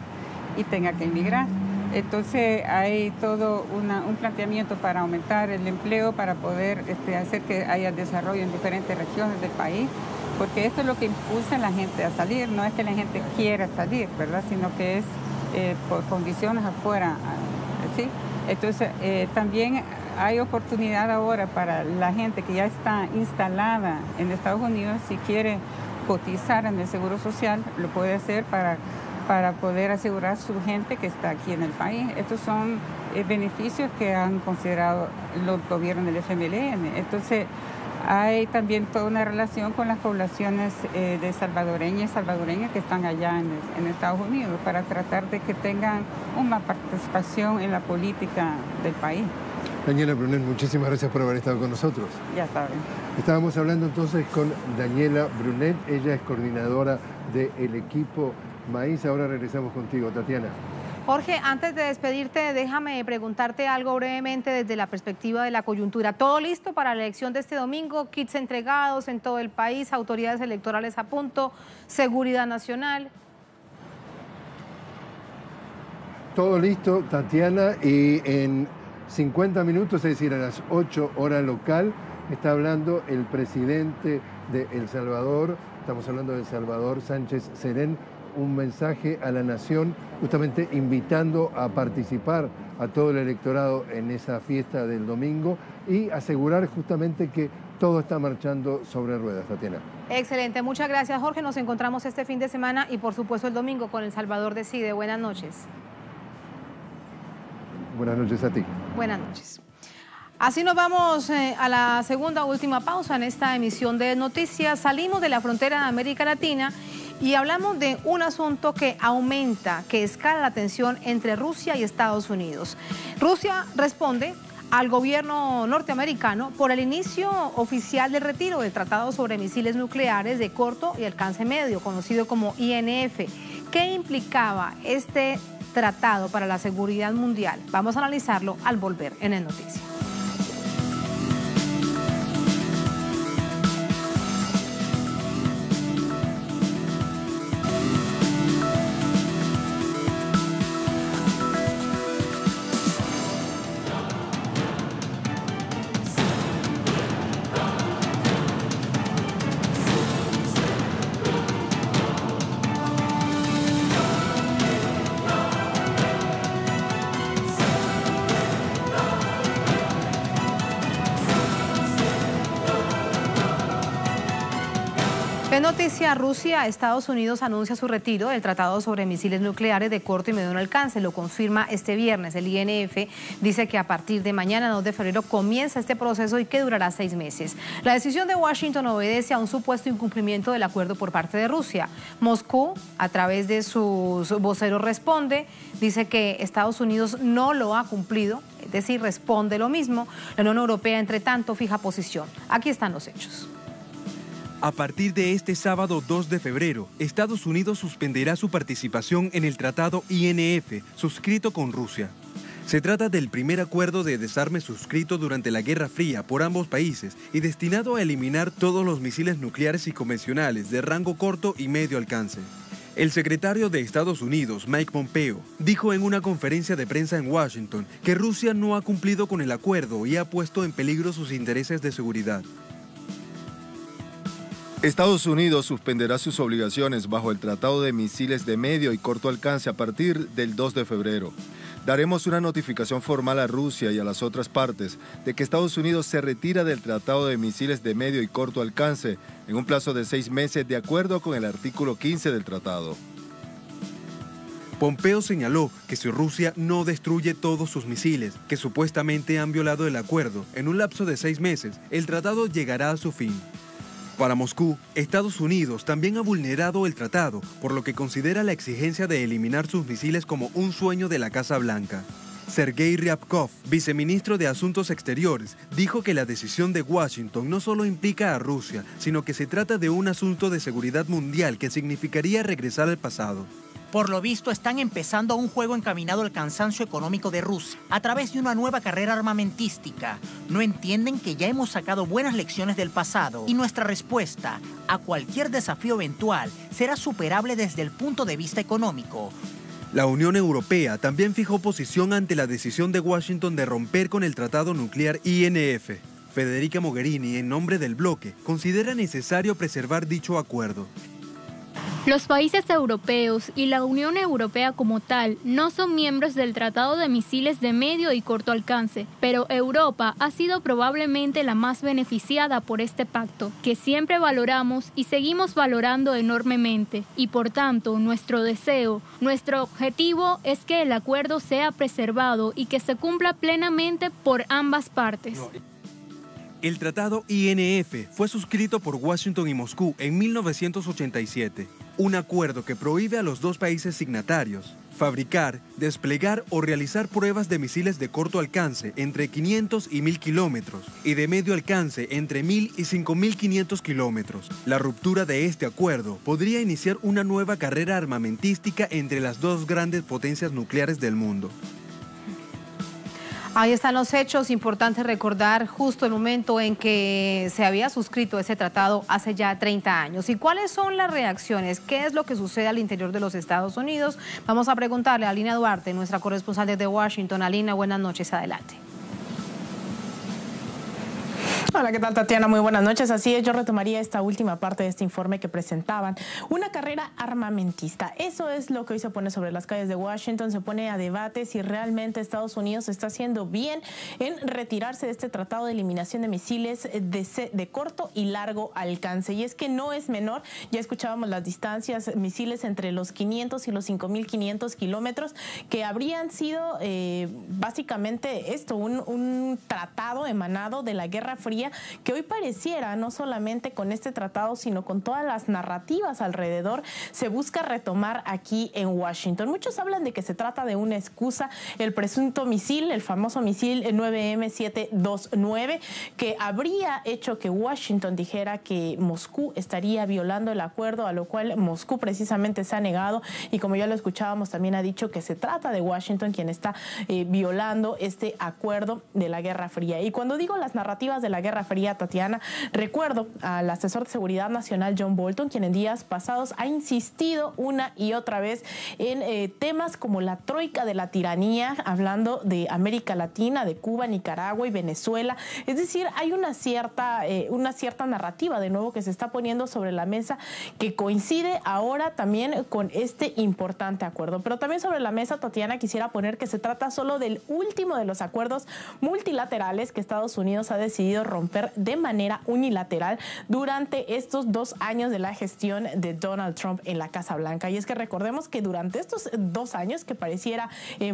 y tenga que emigrar. Entonces hay todo un planteamiento para aumentar el empleo, para poder hacer que haya desarrollo en diferentes regiones del país, porque esto es lo que impulsa a la gente a salir, no es que la gente quiera salir, ¿verdad? Sino que es por condiciones afuera, ¿sí? Entonces también hay oportunidad ahora para la gente que ya está instalada en Estados Unidos, si quiere cotizar en el Seguro Social, lo puede hacer para poder asegurar su gente que está aquí en el país. Estos son beneficios que han considerado los gobiernos del FMLN. Entonces, hay también toda una relación con las poblaciones de salvadoreñas y salvadoreñas que están allá en Estados Unidos para tratar de que tengan una participación en la política del país. Daniela Brunet, muchísimas gracias por haber estado con nosotros. Ya saben. Estábamos hablando entonces con Daniela Brunet, ella es coordinadora del equipo Maíz. Ahora regresamos contigo, Tatiana. Jorge, antes de despedirte, déjame preguntarte algo brevemente desde la perspectiva de la coyuntura. ¿Todo listo para la elección de este domingo? ¿Kits entregados en todo el país? ¿Autoridades electorales a punto? ¿Seguridad nacional? Todo listo, Tatiana, y en 50 minutos, es decir, a las 8 horas local, está hablando el presidente de El Salvador, estamos hablando de El Salvador, Sánchez Serén, un mensaje a la nación, justamente invitando a participar a todo el electorado en esa fiesta del domingo y asegurar justamente que todo está marchando sobre ruedas, Tatiana. Excelente, muchas gracias, Jorge. Nos encontramos este fin de semana y por supuesto el domingo con El Salvador Decide. Buenas noches. Buenas noches a ti. Buenas noches. Así nos vamos a la segunda última pausa en esta emisión de noticias. Salimos de la frontera de América Latina y hablamos de un asunto que aumenta, que escala la tensión entre Rusia y Estados Unidos. Rusia responde al gobierno norteamericano por el inicio oficial del retiro del Tratado sobre Misiles Nucleares de Corto y Alcance Medio, conocido como INF. ¿Qué implicaba este tratado para la seguridad mundial? Vamos a analizarlo al volver en el Noticias. En noticia, Rusia, Estados Unidos anuncia su retiro del Tratado sobre Misiles Nucleares de Corto y Mediano Alcance. Lo confirma este viernes. El INF dice que a partir de mañana, 2 de febrero, comienza este proceso y que durará 6 meses. La decisión de Washington obedece a un supuesto incumplimiento del acuerdo por parte de Rusia. Moscú, a través de sus voceros, responde, dice que Estados Unidos no lo ha cumplido, es decir, responde lo mismo. La Unión Europea, entre tanto, fija posición. Aquí están los hechos. A partir de este sábado 2 de febrero, Estados Unidos suspenderá su participación en el tratado INF, suscrito con Rusia. Se trata del primer acuerdo de desarme suscrito durante la Guerra Fría por ambos países y destinado a eliminar todos los misiles nucleares y convencionales de rango corto y medio alcance. El secretario de Estados Unidos, Mike Pompeo, dijo en una conferencia de prensa en Washington que Rusia no ha cumplido con el acuerdo y ha puesto en peligro sus intereses de seguridad. Estados Unidos suspenderá sus obligaciones bajo el Tratado de Misiles de Medio y Corto Alcance a partir del 2 de febrero. Daremos una notificación formal a Rusia y a las otras partes de que Estados Unidos se retira del Tratado de Misiles de Medio y Corto Alcance en un plazo de 6 meses de acuerdo con el artículo 15 del tratado. Pompeo señaló que si Rusia no destruye todos sus misiles, que supuestamente han violado el acuerdo, en un lapso de 6 meses, el tratado llegará a su fin. Para Moscú, Estados Unidos también ha vulnerado el tratado, por lo que considera la exigencia de eliminar sus misiles como un sueño de la Casa Blanca. Sergei Ryabkov, viceministro de Asuntos Exteriores, dijo que la decisión de Washington no solo implica a Rusia, sino que se trata de un asunto de seguridad mundial que significaría regresar al pasado. Por lo visto, están empezando un juego encaminado al cansancio económico de Rusia a través de una nueva carrera armamentística. No entienden que ya hemos sacado buenas lecciones del pasado y nuestra respuesta a cualquier desafío eventual será superable desde el punto de vista económico. La Unión Europea también fijó posición ante la decisión de Washington de romper con el tratado nuclear INF. Federica Mogherini, en nombre del bloque, considera necesario preservar dicho acuerdo. Los países europeos y la Unión Europea como tal no son miembros del Tratado de Misiles de Medio y Corto Alcance, pero Europa ha sido probablemente la más beneficiada por este pacto, que siempre valoramos y seguimos valorando enormemente. Y por tanto, nuestro deseo, nuestro objetivo es que el acuerdo sea preservado y que se cumpla plenamente por ambas partes. El tratado INF fue suscrito por Washington y Moscú en 1987, un acuerdo que prohíbe a los dos países signatarios fabricar, desplegar o realizar pruebas de misiles de corto alcance entre 500 y 1000 kilómetros y de medio alcance entre 1000 y 5500 kilómetros. La ruptura de este acuerdo podría iniciar una nueva carrera armamentística entre las dos grandes potencias nucleares del mundo. Ahí están los hechos. Importante recordar justo el momento en que se había suscrito ese tratado hace ya 30 años. ¿Y cuáles son las reacciones? ¿Qué es lo que sucede al interior de los Estados Unidos? Vamos a preguntarle a Alina Duarte, nuestra corresponsal desde Washington. Alina, buenas noches, adelante. Hola, ¿qué tal, Tatiana? Muy buenas noches. Así es, yo retomaría esta última parte de este informe que presentaban. Una carrera armamentista. Eso es lo que hoy se pone sobre las calles de Washington. Se pone a debate si realmente Estados Unidos está haciendo bien en retirarse de este tratado de eliminación de misiles de corto y largo alcance. Y es que no es menor. Ya escuchábamos las distancias, misiles entre los 500 y los 5.500 kilómetros, que habrían sido básicamente esto, un tratado emanado de la Guerra Fría, que hoy pareciera, no solamente con este tratado, sino con todas las narrativas alrededor, se busca retomar aquí en Washington. Muchos hablan de que se trata de una excusa, el presunto misil, el famoso misil 9M729, que habría hecho que Washington dijera que Moscú estaría violando el acuerdo, a lo cual Moscú precisamente se ha negado, y como ya lo escuchábamos, también ha dicho que se trata de Washington quien está violando este acuerdo de la Guerra Fría. Y cuando digo las narrativas de la Guerra Fría, Tatiana, recuerdo al asesor de Seguridad Nacional John Bolton, quien en días pasados ha insistido una y otra vez en temas como la troika de la tiranía, hablando de América Latina, de Cuba, Nicaragua y Venezuela. Es decir, hay una cierta narrativa de nuevo que se está poniendo sobre la mesa, que coincide ahora también con este importante acuerdo. Pero también sobre la mesa, Tatiana, quisiera poner que se trata solo del último de los acuerdos multilaterales que Estados Unidos ha decidido romper de manera unilateral durante estos 2 años de la gestión de Donald Trump en la Casa Blanca. Y es que recordemos que durante estos 2 años, que pareciera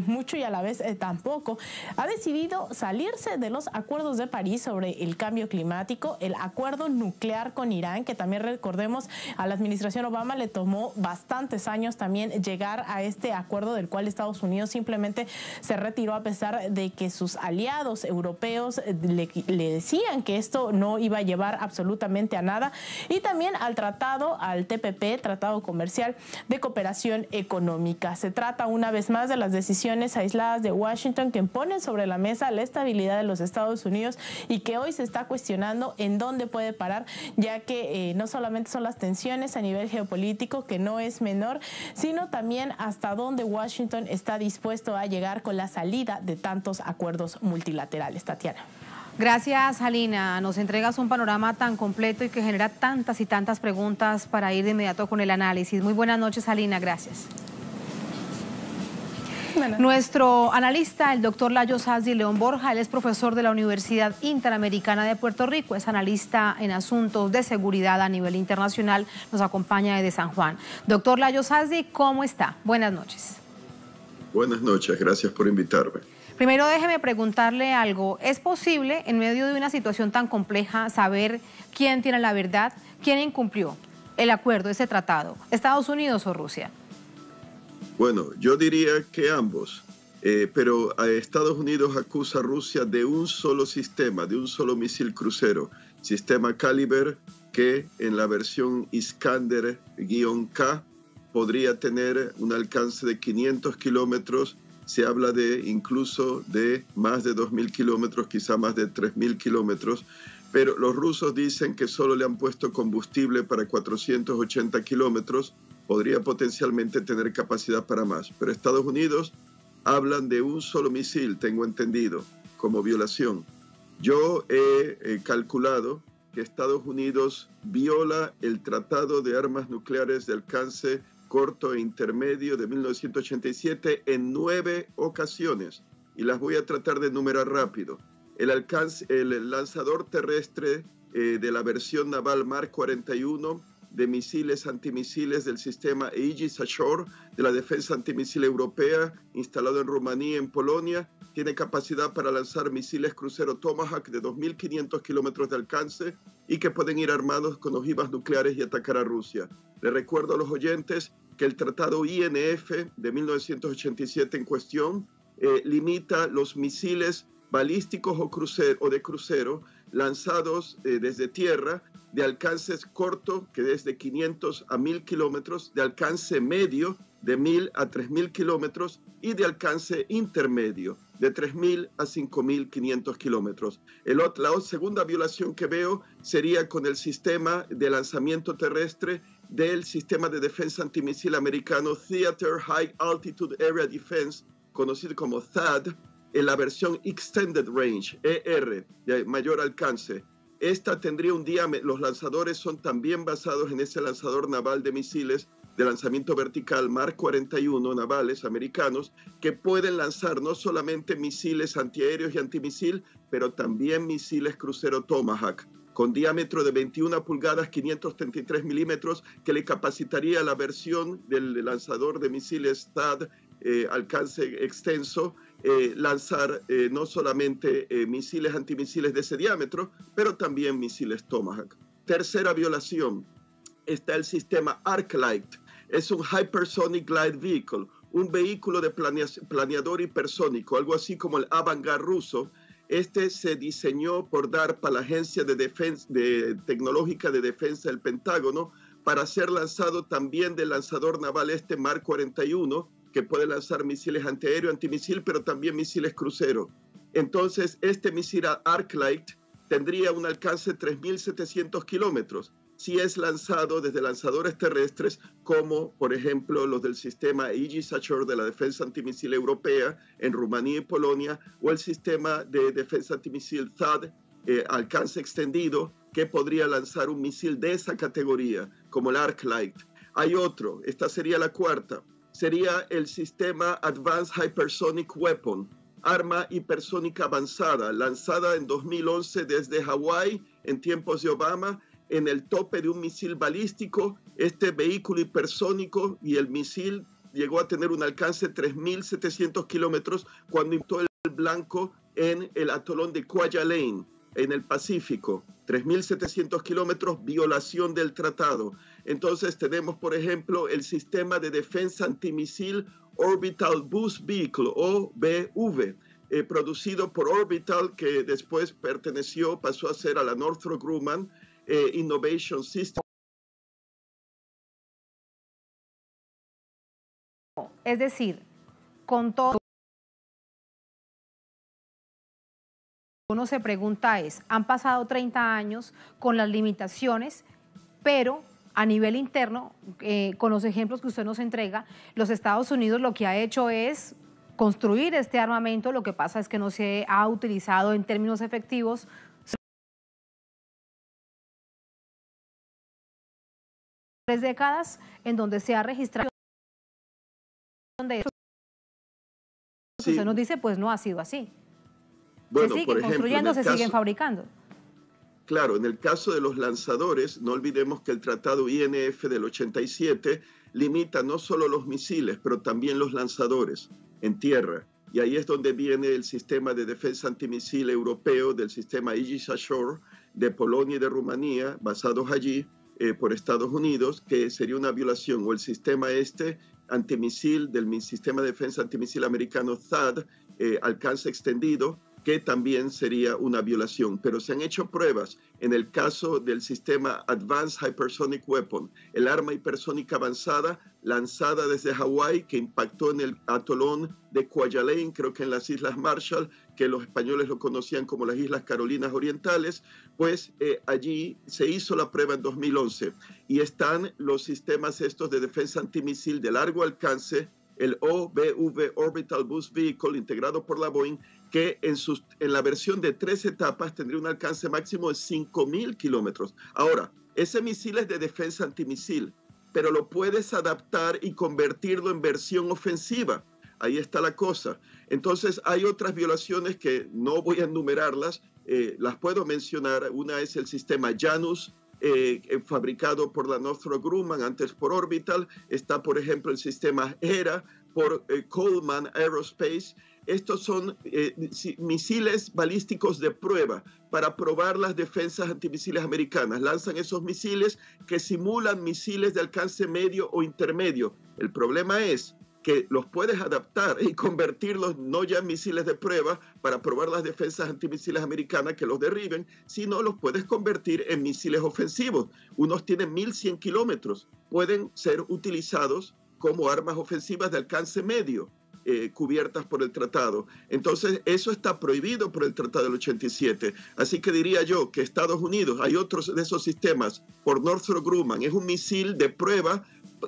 mucho y a la vez tampoco, ha decidido salirse de los acuerdos de París sobre el cambio climático, el acuerdo nuclear con Irán, que también recordemos a la administración Obama le tomó bastantes años también llegar a este acuerdo, del cual Estados Unidos simplemente se retiró a pesar de que sus aliados europeos le decían que esto no iba a llevar absolutamente a nada. Y también al TPP, Tratado Comercial de Cooperación Económica. Se trata una vez más de las decisiones aisladas de Washington que ponen sobre la mesa la estabilidad de los Estados Unidos, y que hoy se está cuestionando en dónde puede parar, ya que no solamente son las tensiones a nivel geopolítico, que no es menor, sino también hasta dónde Washington está dispuesto a llegar con la salida de tantos acuerdos multilaterales. Tatiana. Gracias, Alina. Nos entregas un panorama tan completo y que genera tantas y tantas preguntas para ir de inmediato con el análisis. Muy buenas noches, Alina. Gracias. Nuestro analista, el doctor Layo Sasdi León Borja, él es profesor de la Universidad Interamericana de Puerto Rico, es analista en asuntos de seguridad a nivel internacional, nos acompaña desde San Juan. Doctor Layo Sasdi, ¿cómo está? Buenas noches. Buenas noches, gracias por invitarme. Primero déjeme preguntarle algo, ¿es posible en medio de una situación tan compleja saber quién tiene la verdad, quién incumplió el acuerdo, ese tratado, Estados Unidos o Rusia? Bueno, yo diría que ambos, pero Estados Unidos acusa a Rusia de un solo sistema, de un solo misil crucero, sistema Caliber, que en la versión Iskander-K podría tener un alcance de 500 kilómetros. Se habla incluso de más de 2.000 kilómetros, quizá más de 3.000 kilómetros, pero los rusos dicen que solo le han puesto combustible para 480 kilómetros, podría potencialmente tener capacidad para más. Pero Estados Unidos hablan de un solo misil, tengo entendido, como violación. Yo he calculado que Estados Unidos viola el Tratado de Armas Nucleares de Alcance Corto e Intermedio de 1987 en 9 ocasiones, y las voy a tratar de enumerar rápido. El lanzador terrestre de la versión naval Mark 41 de misiles antimisiles del sistema Aegis Ashore de la Defensa Antimisil Europea, instalado en Rumanía y en Polonia, tiene capacidad para lanzar misiles crucero Tomahawk de 2.500 kilómetros de alcance y que pueden ir armados con ojivas nucleares y atacar a Rusia. Le recuerdo a los oyentes que el Tratado INF de 1987 en cuestión limita los misiles balísticos o de crucero lanzados desde tierra, de alcances corto, que desde 500 a 1.000 kilómetros, de alcance medio, de 1.000 a 3.000 kilómetros, y de alcance intermedio, de 3.000 a 5.500 kilómetros. La segunda violación que veo sería con el sistema de lanzamiento terrestre del sistema de defensa antimisil americano Theater High Altitude Area Defense, conocido como THAAD, en la versión Extended Range, ER, de mayor alcance. esta tendría un diámetro, los lanzadores son también basados en ese lanzador naval de misiles de lanzamiento vertical Mark 41 navales americanos, que pueden lanzar no solamente misiles antiaéreos y antimisil, pero también misiles crucero Tomahawk, con diámetro de 21 pulgadas, 533 milímetros, que le capacitaría la versión del lanzador de misiles THAAD, alcance extenso, lanzar no solamente misiles antimisiles de ese diámetro, pero también misiles Tomahawk. Tercera violación, está el sistema Arclight. Es un Hypersonic Glide Vehicle, un vehículo de planeador hipersónico, algo así como el Avangard ruso. Este se diseñó por DARPA, la Agencia Tecnológica de Defensa del Pentágono, para ser lanzado también del lanzador naval Mark 41, que puede lanzar misiles antiaéreo, antimisil, pero también misiles crucero. Entonces, este misil Arclight tendría un alcance de 3.700 kilómetros si es lanzado desde lanzadores terrestres, como por ejemplo los del sistema Aegis Ashore de la defensa antimisil europea en Rumanía y Polonia, o el sistema de defensa antimisil THAAD, alcance extendido, que podría lanzar un misil de esa categoría, como el Arclight. Hay otro, esta sería la cuarta, sería el sistema Advanced Hypersonic Weapon, arma hipersónica avanzada, lanzada en 2011 desde Hawái en tiempos de Obama, en el tope de un misil balístico. Este vehículo hipersónico y el misil llegó a tener un alcance de 3.700 kilómetros cuando impactó el blanco en el atolón de Kwajalein, en el Pacífico. 3.700 kilómetros, violación del tratado. Entonces tenemos, por ejemplo, el sistema de defensa antimisil Orbital Boost Vehicle, OBV, producido por Orbital, que después pasó a ser a la Northrop Grumman Innovation System. Es decir, con todo, uno se pregunta han pasado 30 años con las limitaciones, pero a nivel interno, con los ejemplos que usted nos entrega, los Estados Unidos lo que ha hecho es construir este armamento. Lo que pasa es que no se ha utilizado en términos efectivos. 3 décadas en donde se ha registrado de eso. Sí. Usted nos dice, pues no ha sido así. Bueno, se siguen construyendo, se siguen fabricando. Claro, en el caso de los lanzadores, no olvidemos que el Tratado INF del 87 limita no solo los misiles, pero también los lanzadores en tierra. Y ahí es donde viene el sistema de defensa antimisil europeo del sistema Aegis Ashore de Polonia y de Rumanía, basados allí por Estados Unidos, que sería una violación, o el sistema antimisil del sistema de defensa antimisil americano THAAD, alcance extendido, que también sería una violación. Pero se han hecho pruebas en el caso del sistema Advanced Hypersonic Weapon, el arma hipersónica avanzada lanzada desde Hawái, que impactó en el atolón de Kwajalein, creo que en las Islas Marshall, que los españoles lo conocían como las Islas Carolinas Orientales. Pues allí se hizo la prueba en 2011 y están los sistemas estos de defensa antimisil de largo alcance, el OBV, Orbital Boost Vehicle, integrado por la Boeing, que en la versión de 3 etapas tendría un alcance máximo de 5.000 kilómetros. Ahora, ese misil es de defensa antimisil, pero lo puedes adaptar y convertirlo en versión ofensiva. Ahí está la cosa. Entonces, hay otras violaciones que no voy a enumerarlas, las puedo mencionar. Una es el sistema Janus, fabricado por la Northrop Grumman, antes por Orbital. Está, por ejemplo, el sistema Hera por Coleman Aerospace. Estos son misiles balísticos de prueba para probar las defensas antimisiles americanas. Lanzan esos misiles que simulan misiles de alcance medio o intermedio. El problema es que los puedes adaptar y convertirlos no ya en misiles de prueba para probar las defensas antimisiles americanas que los derriben, sino los puedes convertir en misiles ofensivos. Unos tienen 1.100 kilómetros. Pueden ser utilizados como armas ofensivas de alcance medio, cubiertas por el tratado. Entonces, eso está prohibido por el Tratado del 87. Así que diría yo que Estados Unidos, hay otros de esos sistemas, por Northrop Grumman, es un misil de prueba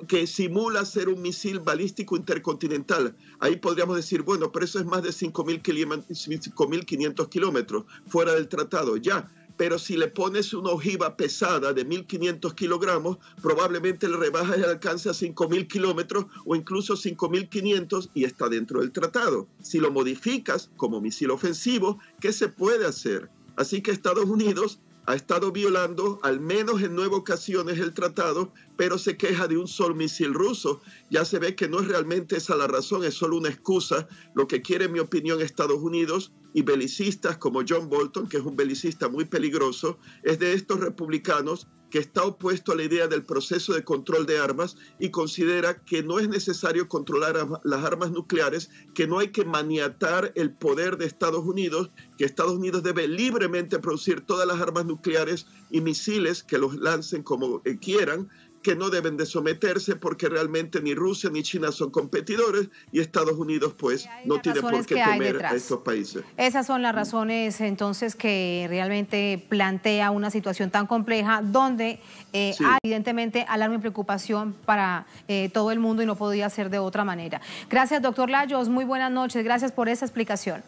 que simula ser un misil balístico intercontinental. Ahí podríamos decir, bueno, pero eso es más de 5.500 kilómetros fuera del tratado. Ya, pero si le pones una ojiva pesada de 1.500 kilogramos, probablemente le rebajas el alcance a 5.000 kilómetros o incluso 5.500 y está dentro del tratado. Si lo modificas como misil ofensivo, ¿qué se puede hacer? Así que Estados Unidos ha estado violando al menos en 9 ocasiones el tratado, pero se queja de un solo misil ruso. Ya se ve que no es realmente esa la razón, es solo una excusa. Lo que quiere, en mi opinión, Estados Unidos y belicistas como John Bolton, que es un belicista muy peligroso, es de estos republicanos que está opuesto a la idea del proceso de control de armas y considera que no es necesario controlar las armas nucleares, que no hay que maniatar el poder de Estados Unidos, que Estados Unidos debe libremente producir todas las armas nucleares y misiles que los lancen como quieran, que no deben de someterse porque realmente ni Rusia ni China son competidores y Estados Unidos pues no tiene por qué temer a estos países. Esas son las razones entonces que realmente plantea una situación tan compleja donde hay evidentemente alarma y preocupación para todo el mundo y no podía ser de otra manera. Gracias, doctor Lajos, muy buenas noches, gracias por esa explicación.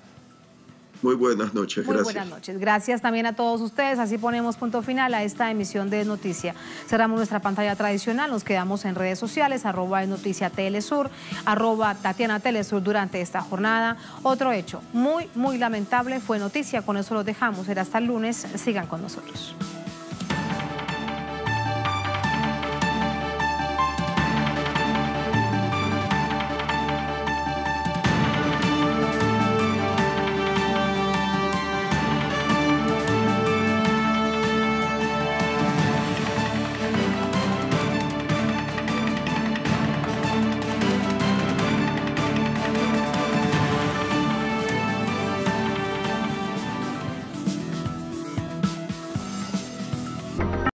Muy buenas noches, gracias. Muy buenas noches, gracias también a todos ustedes. Así ponemos punto final a esta emisión de Noticia. Cerramos nuestra pantalla tradicional, nos quedamos en redes sociales, @Noticia Telesur, @Tatiana Telesur durante esta jornada. Otro hecho muy lamentable fue noticia, con eso lo dejamos. Era hasta el lunes, sigan con nosotros.